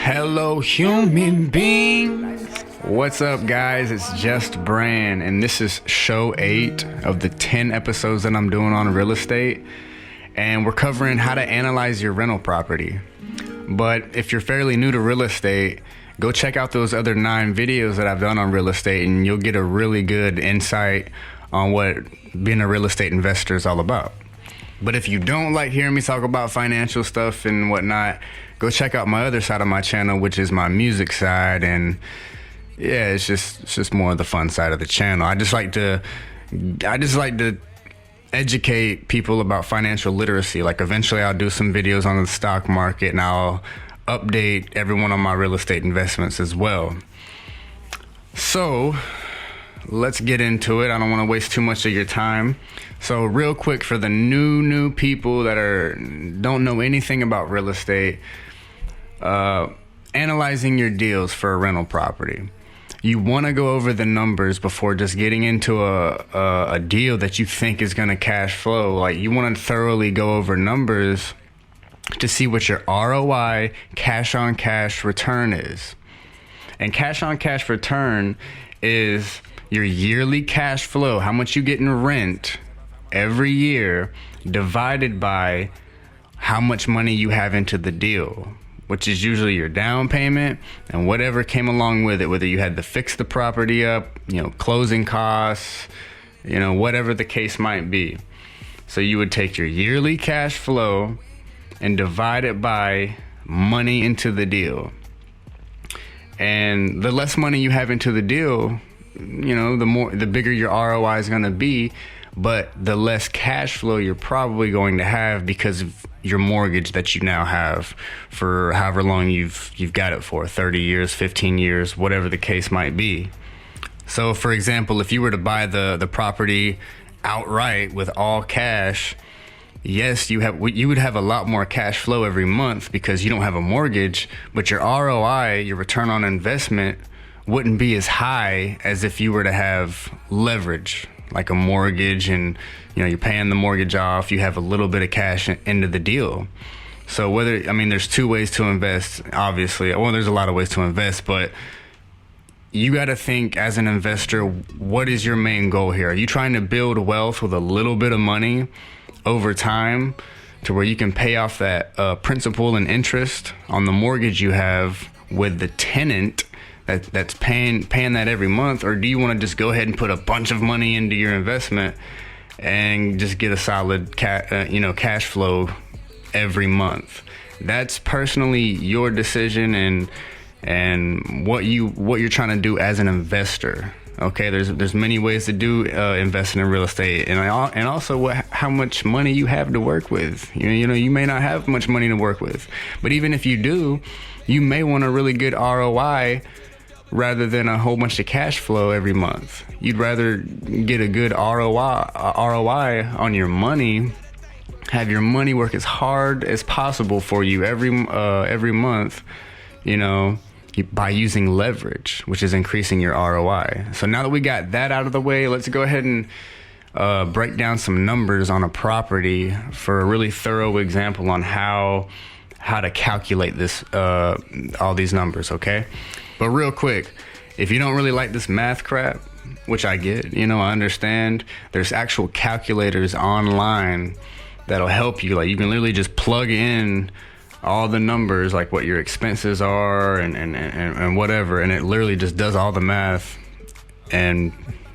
Hello, human beings. What's up, guys? It's Just Brand, and this is show 8 of the 10 episodes that I'm doing on real estate. And we're covering how to analyze your rental property. But if you're fairly new to real estate, go check out those other 9 videos that I've done on real estate, and you'll get a really good insight on what being a real estate investor is all about. But if you don't like hearing me talk about financial stuff and whatnot, go check out my other side of my channel, which is my music side. And yeah, it's just more of the fun side of the channel. I just like to educate people about financial literacy. Like eventually I'll do some videos on the stock market, and I'll update everyone on my real estate investments as well. So let's get into it. I don't want to waste too much of your time. So real quick, for the new people that don't know anything about real estate, analyzing your deals for a rental property. You want to go over the numbers before just getting into a deal that you think is going to cash flow. Like, you want to thoroughly go over numbers to see what your ROI, cash on cash return is. And cash on cash return is your yearly cash flow, how much you get in rent every year, divided by how much money you have into the deal, which is usually your down payment and whatever came along with it, whether you had to fix the property up, closing costs, whatever the case might be. So you would take your yearly cash flow and divide it by money into the deal. And the less money you have into the deal, the bigger your ROI is going to be, but the less cash flow you're probably going to have because of your mortgage that you now have for however long you've got it for, 30 years, 15 years, whatever the case might be. So for example, if you were to buy the property outright with all cash, yes, you would have a lot more cash flow every month because you don't have a mortgage, but your ROI, your return on investment, wouldn't be as high as if you were to have leverage, like a mortgage, and you're paying the mortgage off, you have a little bit of cash into the deal. So there's 2 ways to invest, obviously. Well, there's a lot of ways to invest, but you got to think as an investor, what is your main goal here? Are you trying to build wealth with a little bit of money over time to where you can pay off that principal and interest on the mortgage you have with the tenant that's paying that every month? Or do you want to just go ahead and put a bunch of money into your investment and just get a solid cash flow every month? That's personally your decision and what you're trying to do as an investor. Okay, there's many ways to do investing in real estate, and also how much money you have to work with. You may not have much money to work with, but even if you do, you may want a really good ROI rather than a whole bunch of cash flow every month. You'd rather get a good ROI on your money, have your money work as hard as possible for you every month, by using leverage, which is increasing your ROI. So now that we got that out of the way, let's go ahead and break down some numbers on a property for a really thorough example on how to calculate this, all these numbers, okay? But real quick, if you don't really like this math crap, which I get, I understand, there's actual calculators online that'll help you. Like, you can literally just plug in all the numbers, like what your expenses are and whatever, and it literally just does all the math and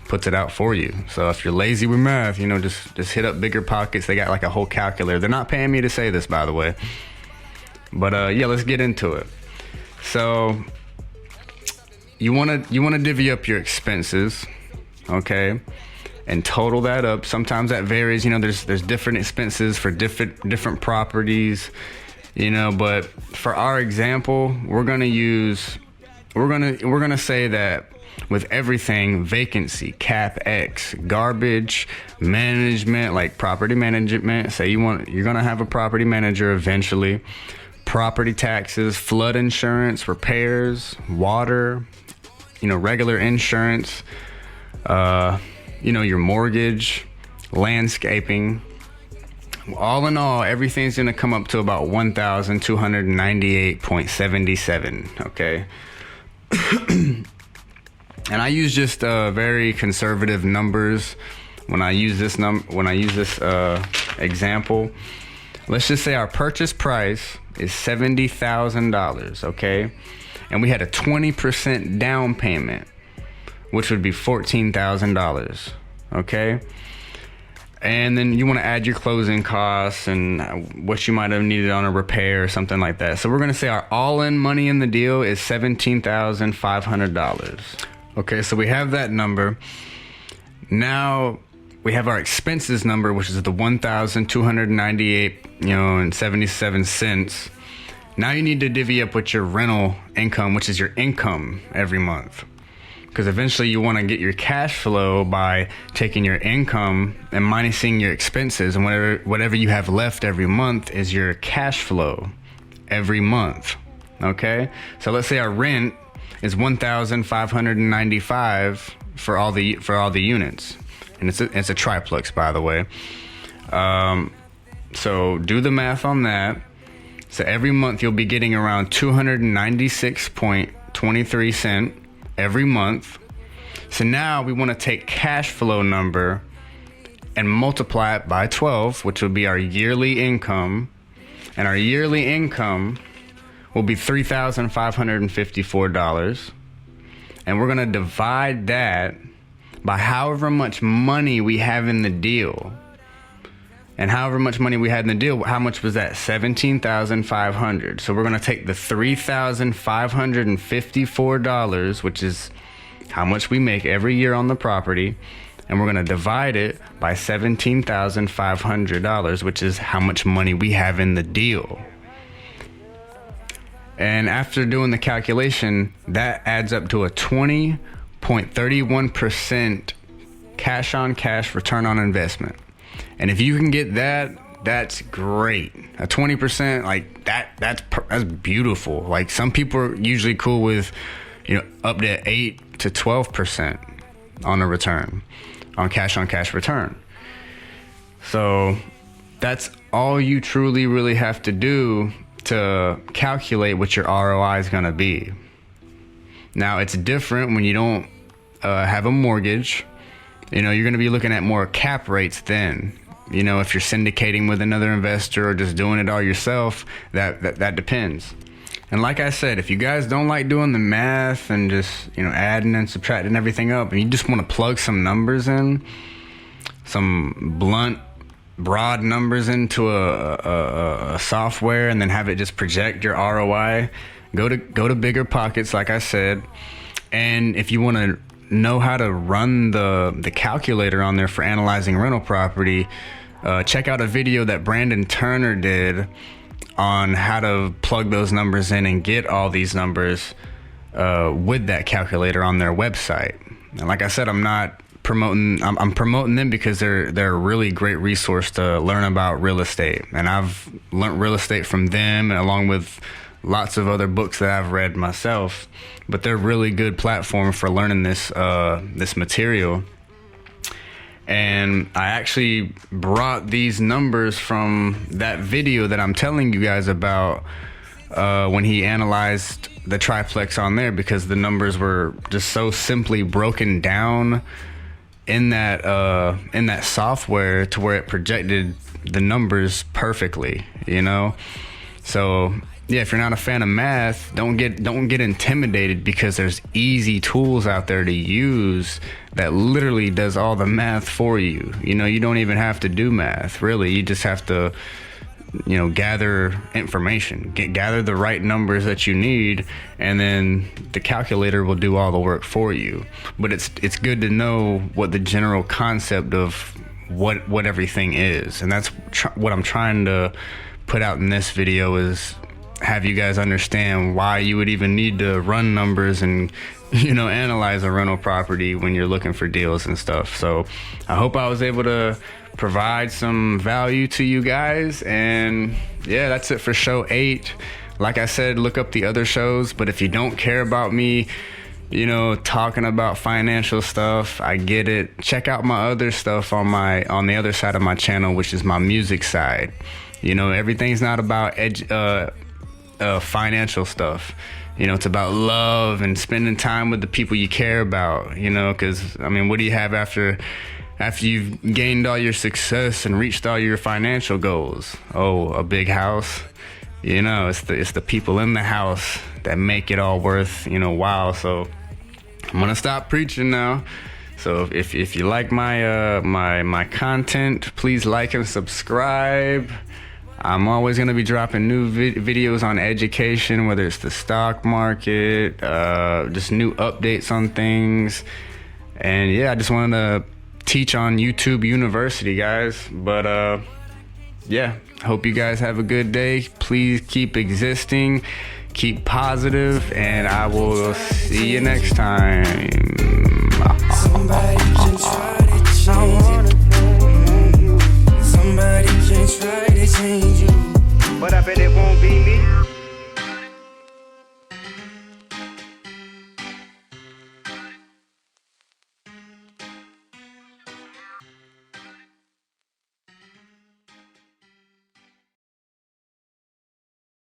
puts it out for you. So if you're lazy with math, just hit up Bigger Pockets. They got like a whole calculator. They're not paying me to say this, by the way. But yeah, let's get into it. So you want to divvy up your expenses, okay, and total that up. Sometimes that varies. There's different expenses for different properties. But for our example, we're gonna say that with everything, vacancy, CapEx, garbage, management, like property management. Say you're gonna have a property manager eventually. Property taxes, flood insurance, repairs, water, regular insurance, your mortgage, landscaping, All in all, everything's going to come up to about 1,298.77. Okay. And I use just very conservative numbers when I use this example. Let's just say our purchase price is $70,000, okay? And we had a 20% down payment, which would be $14,000, okay? And then you want to add your closing costs and what you might have needed on a repair or something like that. So we're going to say our all-in money in the deal is $17,500. Okay, so we have that number. Now we have our expenses number, which is the $1,298, and 77 cents. Now you need to divvy up with your rental income, which is your income every month. Because eventually you want to get your cash flow by taking your income and minusing your expenses, and whatever you have left every month is your cash flow every month. Okay? So let's say our rent is $1,595 for all the units, and it's a triplex, by the way. So do the math on that. So every month you'll be getting around 296.23 cents every month. So now we want to take cash flow number and multiply it by 12, which would be our yearly income, and our yearly income will be $3,554, and we're going to divide that by however much money we have in the deal. And however much money we had in the deal, how much was that? $17,500. So we're going to take the $3,554, which is how much we make every year on the property, and we're going to divide it by $17,500, which is how much money we have in the deal. And after doing the calculation, that adds up to a 20.31% cash on cash return on investment. And if you can get that, that's great. A 20%, like that's beautiful. Like some people are usually cool with, up to 8 to 12% on a return, on cash return. So that's all you truly really have to do to calculate what your ROI is going to be. Now it's different when you don't have a mortgage. You're going to be looking at more cap rates then. If you're syndicating with another investor or just doing it all yourself, that depends. And like I said, if you guys don't like doing the math and just, adding and subtracting everything up, and you just want to plug some numbers in, some blunt, broad numbers into a software and then have it just project your ROI, go to Bigger Pockets, like I said. And if you want to know how to run the calculator on there for analyzing rental property, check out a video that Brandon Turner did on how to plug those numbers in and get all these numbers with that calculator on their website. And like I said, I'm promoting them because they're a really great resource to learn about real estate. And I've learned real estate from them, and along with lots of other books that I've read myself. But they're a really good platform for learning this material. And I actually brought these numbers from that video that I'm telling you guys about when he analyzed the triplex on there, because the numbers were just so simply broken down in that software to where it projected the numbers perfectly, So yeah, if you're not a fan of math, don't get intimidated, because there's easy tools out there to use that literally does all the math for you. You don't even have to do math, really. You just have to, gather information, gather the right numbers that you need, and then the calculator will do all the work for you. But it's good to know what the general concept of what everything is, and that's what I'm trying to put out in this video, is have you guys understand why you would even need to run numbers and analyze a rental property when you're looking for deals and stuff. So I hope I was able to provide some value to you guys. And yeah, that's it for show 8. Like I said, look up the other shows, but if you don't care about me you know, talking about financial stuff. I get it. Check out my other stuff on the other side of my channel, which is my music side. You know, everything's not about financial stuff. You know, it's about love and spending time with the people you care about, you know, because, I mean, what do you have after you've gained all your success and reached all your financial goals? Oh, a big house. You know, it's the people in the house that make it all worth, you know, wow. So I'm gonna stop preaching now. So if you like my content, please like and subscribe. I'm always going to be dropping new videos on education, whether it's the stock market, just new updates on things. And yeah, I just wanted to teach on YouTube University, guys. But yeah, hope you guys have a good day. Please keep existing, keep positive, and I will see you next time. Somebody can try to change it. Somebody can try to change you, but I bet it won't be me.